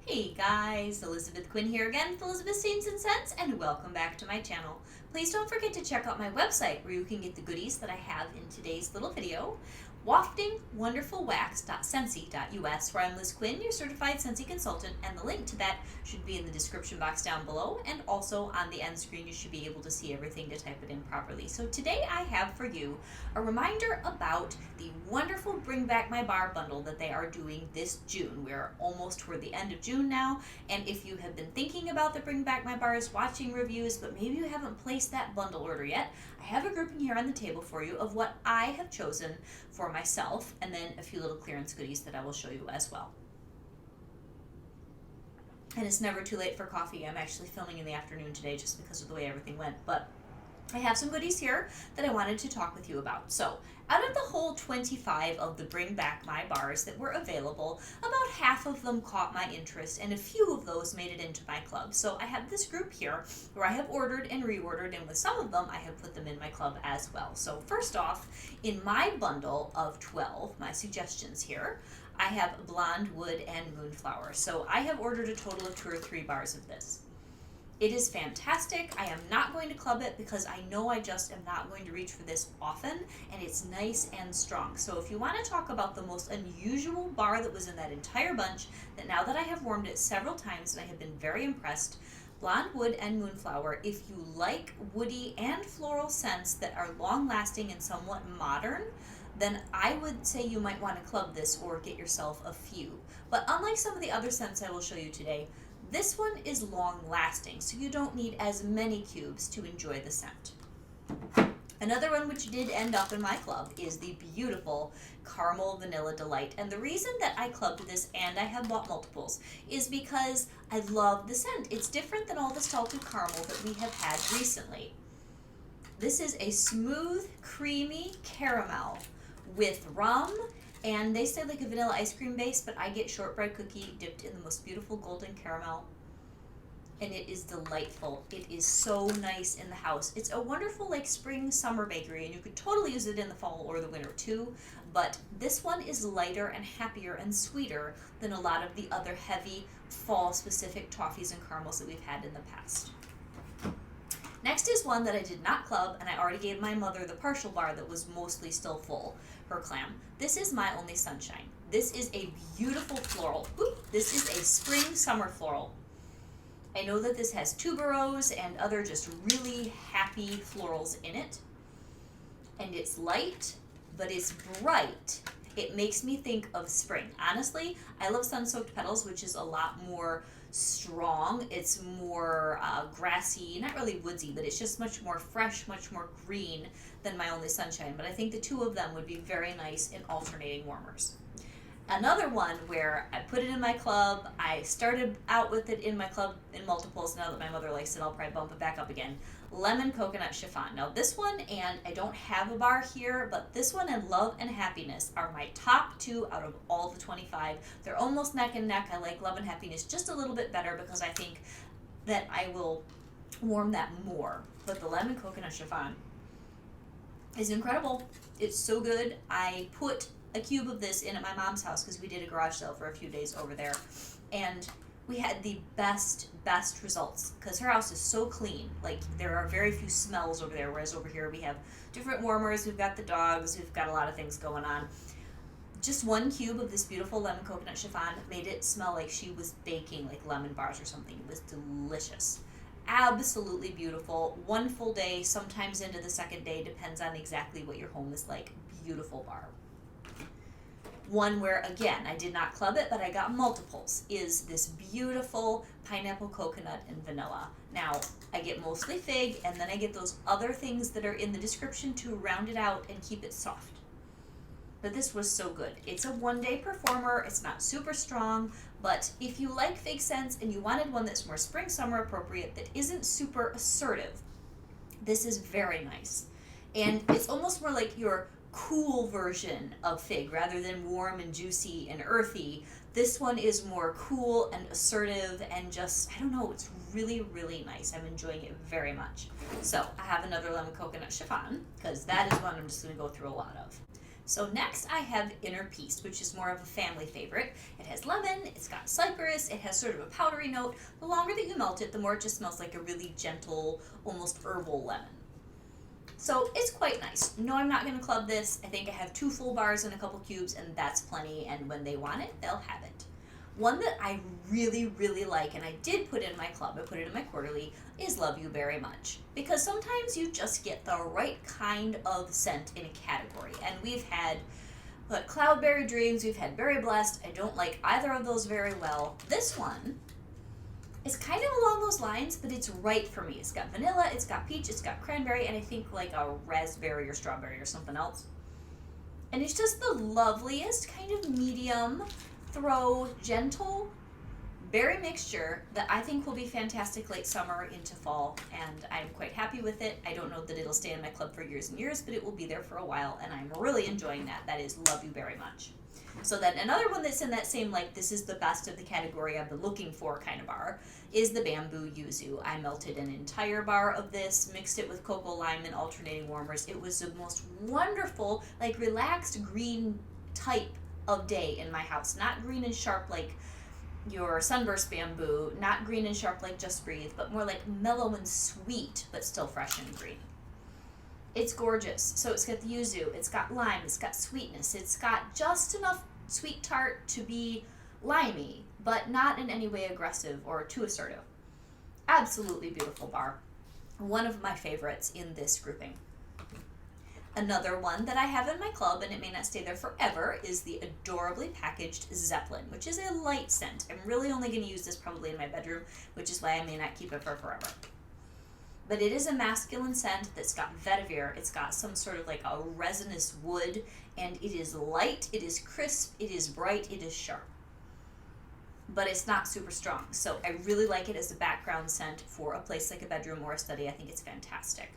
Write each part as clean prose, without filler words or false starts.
Hey guys, Elizabeth Quinn here again with Elizabeth Seams and Scents, and welcome back to my channel. Please don't forget to check out my website where you can get the goodies that I have in today's little video, waftingwonderfulwax.scentsy.us, where I'm Liz Quinn, your certified Scentsy consultant, and the link to that should be in the description box down below, and also on the end screen you should be able to see everything to type it in properly. So today I have for you a reminder about the wonderful Bring Back My Bar bundle that they are doing this June. We're almost toward the end of June now, and if you have been thinking about the Bring Back My Bars, watching reviews, but maybe you haven't placed that bundle order yet, I have a grouping here on the table for you of what I have chosen for myself, and then a few little clearance goodies that I will show you as well. And it's never too late for coffee. I'm actually filming in the afternoon today just because of the way everything went, but I have some goodies here that I wanted to talk with you about. So, out of the whole 25 of the Bring Back My Bars that were available, about half of them caught my interest, and a few of those made it into my club. So I have this group here where I have ordered and reordered, and with some of them I have put them in my club as well. So first off, in my bundle of 12, my suggestions here, I have Blonde Wood and Moonflower. So I have ordered a total of 2 or 3 bars of this. It is fantastic. I am not going to club it because I know I just am not going to reach for this often, and it's nice and strong. So if you want to talk about the most unusual bar that was in that entire bunch, that now that I have warmed it several times and I have been very impressed, Blonde Wood and Moonflower, if you like woody and floral scents that are long-lasting and somewhat modern, then I would say you might want to club this or get yourself a few. But unlike some of the other scents I will show you today, this one is long lasting, so you don't need as many cubes to enjoy the scent. Another one which did end up in my club is the beautiful Caramel Vanilla Delight. And the reason that I clubbed this, and I have bought multiples, is because I love the scent. It's different than all the salted caramel that we have had recently. This is a smooth, creamy caramel with rum, and they say like a vanilla ice cream base, but I get shortbread cookie dipped in the most beautiful golden caramel, and it is delightful. It is so nice in the house. It's a wonderful like spring summer bakery, and you could totally use it in the fall or the winter too, but this one is lighter and happier and sweeter than a lot of the other heavy fall specific toffees and caramels that we've had in the past. Next is one that I did not club, and I already gave my mother the partial bar that was mostly still full, her clam. This is My Only Sunshine. This is a beautiful floral. This is a spring summer floral. I know that this has tuberose and other just really happy florals in it. And it's light, but it's bright. It makes me think of spring. Honestly, I love Sun-Soaked Petals, which is a lot more strong. It's more grassy, not really woodsy, but it's just much more fresh, much more green than My Only Sunshine. But I think the two of them would be very nice in alternating warmers. Another one where I put it in my club, I started out with it in my club in multiples. Now that my mother likes it, I'll probably bump it back up again. Lemon Coconut Chiffon. Now this one, and I don't have a bar here, but this one and Love and Happiness are my top 2 out of all the 25. They're almost neck and neck. I like Love and Happiness just a little bit better because I think that I will warm that more. But the Lemon Coconut Chiffon is incredible. It's so good. I put a cube of this in at my mom's house because we did a garage sale for a few days over there, and we had the best results because her house is so clean. Like, there are very few smells over there, whereas over here we have different warmers, we've got the dogs, we've got a lot of things going on. Just 1 cube of this beautiful Lemon Coconut Chiffon made it smell like she was baking like lemon bars or something. It was delicious. Absolutely beautiful. 1 full day, sometimes into the 2nd day, depends on exactly what your home is like. Beautiful bar. One where, again, I did not club it, but I got multiples, is this beautiful Pineapple Coconut and Vanilla. Now, I get mostly fig, and then I get those other things that are in the description to round it out and keep it soft. But this was so good. It's a 1-day performer. It's not super strong, but if you like fig scents and you wanted one that's more spring summer appropriate that isn't super assertive, this is very nice. And it's almost more like your cool version of fig rather than warm and juicy and earthy. This one is more cool and assertive and just, I don't know, it's really, really nice. I'm enjoying it very much. So I have another Lemon Coconut Chiffon because that is one I'm just going to go through a lot of. So next I have Inner Peace, which is more of a family favorite. It has lemon, it's got cypress, it has sort of a powdery note. The longer that you melt it, the more it just smells like a really gentle, almost herbal lemon. So it's quite nice. No, I'm not going to club this. I think I have 2 full bars and a couple cubes, and that's plenty, and when they want it, they'll have it. One that I really, really like, and I did put in my club, I put it in my quarterly, is Love You Very Much. Because sometimes you just get the right kind of scent in a category. And we've had Cloudberry Dreams, we've had Berry Blessed. I don't like either of those very well. This one is kind of along those lines, but it's right for me. It's got vanilla, it's got peach, it's got cranberry, and I think like a raspberry or strawberry or something else. And it's just the loveliest kind of medium throw, gentle berry mixture that I think will be fantastic late summer into fall, and I'm quite happy with it. I don't know that it'll stay in my club for years and years, but it will be there for a while, and I'm really enjoying that. That is Love You Very Much. So then another one that's in that same, like, this is the best of the category I've been looking for kind of bar is the Bamboo Yuzu. I melted an entire bar of this, mixed it with cocoa lime and alternating warmers. It was the most wonderful, like, relaxed green type of day in my house. Not green and sharp like your Sunburst Bamboo, not green and sharp like Just Breathe, but more like mellow and sweet, but still fresh and green. It's gorgeous. So it's got the yuzu, it's got lime, it's got sweetness, it's got just enough sweet tart to be limey, but not in any way aggressive or too assertive. Absolutely beautiful bar. One of my favorites in this grouping. Another one that I have in my club, and it may not stay there forever, is the adorably packaged Zeppelin, which is a light scent. I'm really only going to use this probably in my bedroom, which is why I may not keep it for forever. But it is a masculine scent that's got vetiver. It's got some sort of like a resinous wood, and it is light, it is crisp, it is bright, it is sharp. But it's not super strong. So I really like it as a background scent for a place like a bedroom or a study. I think it's fantastic.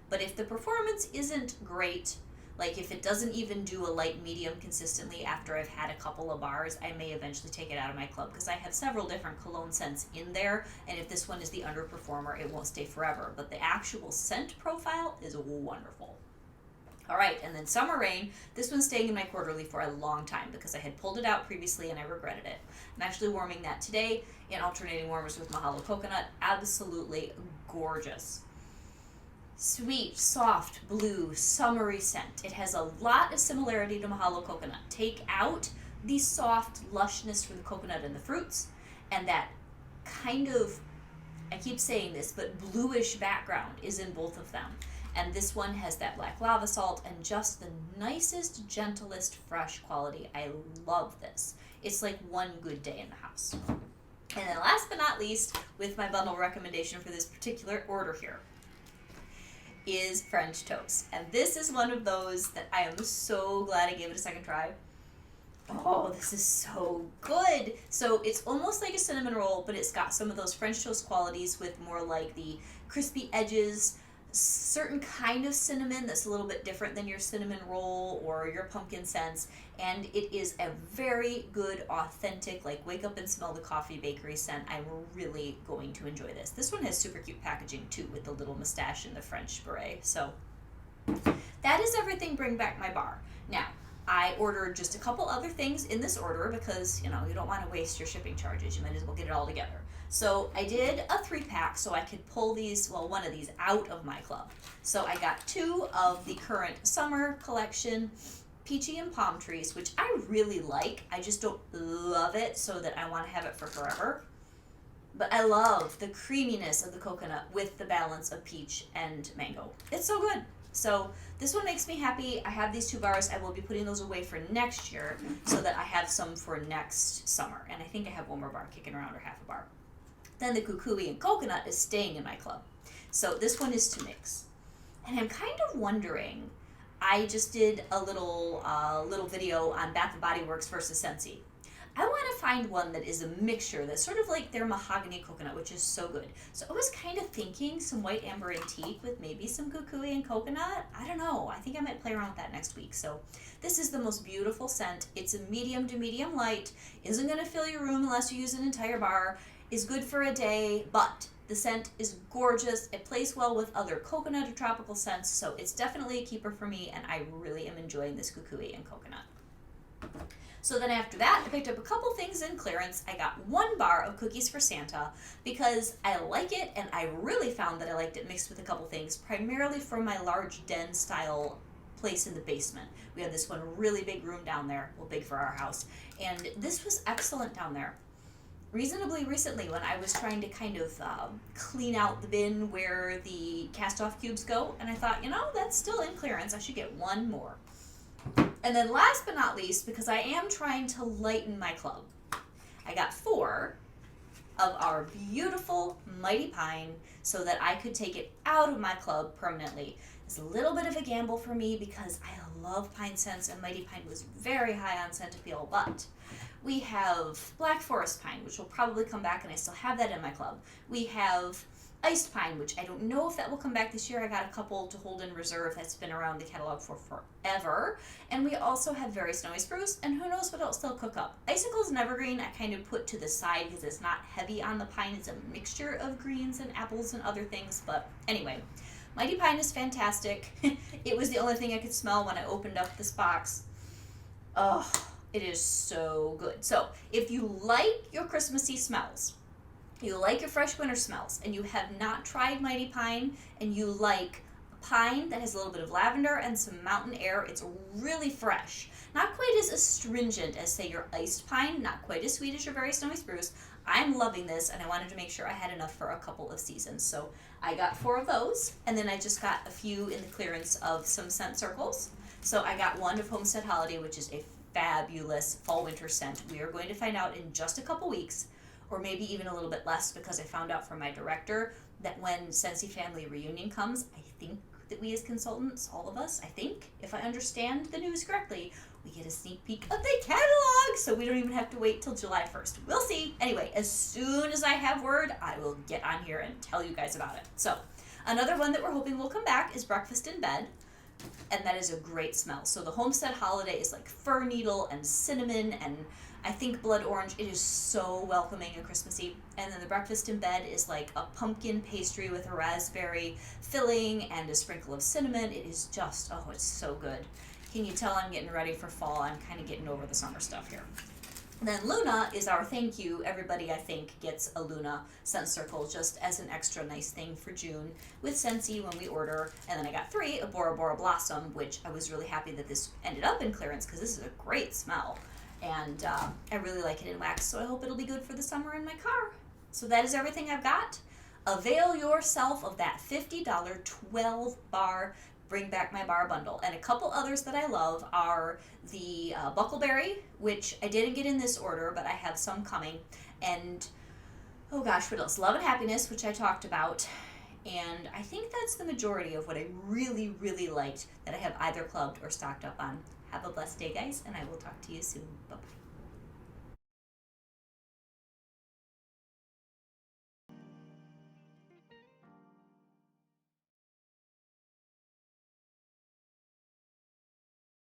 But if the performance isn't great, like if it doesn't even do a light medium consistently after I've had a couple of bars, I may eventually take it out of my club because I have several different cologne scents in there, and if this one is the underperformer, it won't stay forever. But the actual scent profile is wonderful. All right, and then Summer Rain. This one's staying in my quarterly for a long time because I had pulled it out previously and I regretted it. I'm actually warming that today in alternating warmers with Mahalo Coconut. Absolutely gorgeous. Sweet, soft, blue, summery scent. It has a lot of similarity to Mahalo Coconut. Take out the soft lushness from the coconut and the fruits, and that kind of, I keep saying this, but bluish background is in both of them. And this one has that black lava salt and just the nicest, gentlest, fresh quality. I love this. It's like one good day in the house. And then last but not least, with my bundle recommendation for this particular order here, is French Toast. And this is one of those that I am so glad I gave it a second try. Oh, this is so good. So it's almost like a cinnamon roll, but it's got some of those French toast qualities with more like the crispy edges, certain kind of cinnamon that's a little bit different than your cinnamon roll or your pumpkin scents, and it is a very good, authentic, like wake up and smell the coffee bakery scent. I'm really going to enjoy this. This one has super cute packaging too with the little mustache and the French beret. So that is everything Bring Back My Bar. Now, I ordered just a couple other things in this order because, you know, you don't want to waste your shipping charges. You might as well get it all together. So I did a 3-pack so I could pull these, well, one of these out of my club. So I got 2 of the current summer collection, Peachy and Palm Trees, which I really like. I just don't love it so that I want to have it for forever. But I love the creaminess of the coconut with the balance of peach and mango. It's so good. So this one makes me happy. I have these 2 bars. I will be putting those away for next year so that I have some for next summer. And I think I have one more bar kicking around, or half a bar. Then the Kukui and Coconut is staying in my club. So this one is to mix. And I'm kind of wondering, I just did a little video on Bath & Body Works versus Scentsy. I want to find one that is a mixture that's sort of like their mahogany coconut, which is so good. So I was kind of thinking some white amber antique with maybe some kukui and coconut. I don't know. I think I might play around with that next week. So this is the most beautiful scent. It's a medium to medium light. Isn't going to fill your room unless you use an entire bar. Is good for a day, but the scent is gorgeous. It plays well with other coconut or tropical scents, so it's definitely a keeper for me, and I really am enjoying this kukui and coconut. So then after that, I picked up a couple things in clearance. I got 1 bar of cookies for Santa because I like it, and I really found that I liked it mixed with a couple things, primarily from my large den style place in the basement. We have this one really big room down there, well, big for our house, and this was excellent down there. Reasonably recently, when I was trying to kind of clean out the bin where the cast-off cubes go, and I thought, that's still in clearance. I should get 1 more. And then last but not least, because I am trying to lighten my club, I got 4 of our beautiful Mighty Pine so that I could take it out of my club permanently. It's a little bit of a gamble for me because I love pine scents, and Mighty Pine was very high on scent appeal, but we have Black Forest Pine, which will probably come back, and I still have that in my club. We have Iced Pine, which I don't know if that will come back this year. I got a couple to hold in reserve. That's been around the catalog for forever. And we also have Very Snowy Spruce, and who knows what else they'll cook up. Icicles and Evergreen I kind of put to the side because it's not heavy on the pine. It's a mixture of greens and apples and other things, but anyway. Mighty Pine is fantastic. It was the only thing I could smell when I opened up this box. Oh, it is so good. So if you like your Christmassy smells, you like your fresh winter smells, and you have not tried Mighty Pine, and you like pine that has a little bit of lavender and some mountain air, it's really fresh. Not quite as astringent as, say, your iced pine, not quite as sweet as your Very Snowy Spruce. I'm loving this, and I wanted to make sure I had enough for a couple of seasons. So I got 4 of those, and then I just got a few in the clearance of some scent circles. So I got 1 of Homestead Holiday, which is a fabulous fall-winter scent. We are going to find out in just a couple weeks, or maybe even a little bit less, because I found out from my director that when Scentsy Family Reunion comes, I think that we as consultants, all of us, I think, if I understand the news correctly, we get a sneak peek of the catalog, so we don't even have to wait till July 1st. We'll see. Anyway, as soon as I have word, I will get on here and tell you guys about it. So, another one that we're hoping will come back is Breakfast in Bed, and that is a great smell. So the Homestead Holiday is like fir needle and cinnamon and I think blood orange. It is so welcoming and Christmassy. And then the Breakfast in Bed is like a pumpkin pastry with a raspberry filling and a sprinkle of cinnamon. It is just, oh, it's so good. Can you tell I'm getting ready for fall? I'm kind of getting over the summer stuff here. Then Luna is our thank you. Everybody, I think, gets a Luna scent circle just as an extra nice thing for June with Scentsy when we order. And then I got 3 of Bora Bora Blossom, which I was really happy that this ended up in clearance because this is a great smell. And I really like it in wax, so I hope it'll be good for the summer in my car. So that is everything I've got. Avail yourself of that $50 12-bar Bring Back My Bar bundle. And a couple others that I love are the Buckleberry, which I didn't get in this order, but I have some coming. And, oh gosh, what else? Love and Happiness, which I talked about. And I think that's the majority of what I really, really liked that I have either clubbed or stocked up on. Have a blessed day, guys, and I will talk to you soon. Bye-bye.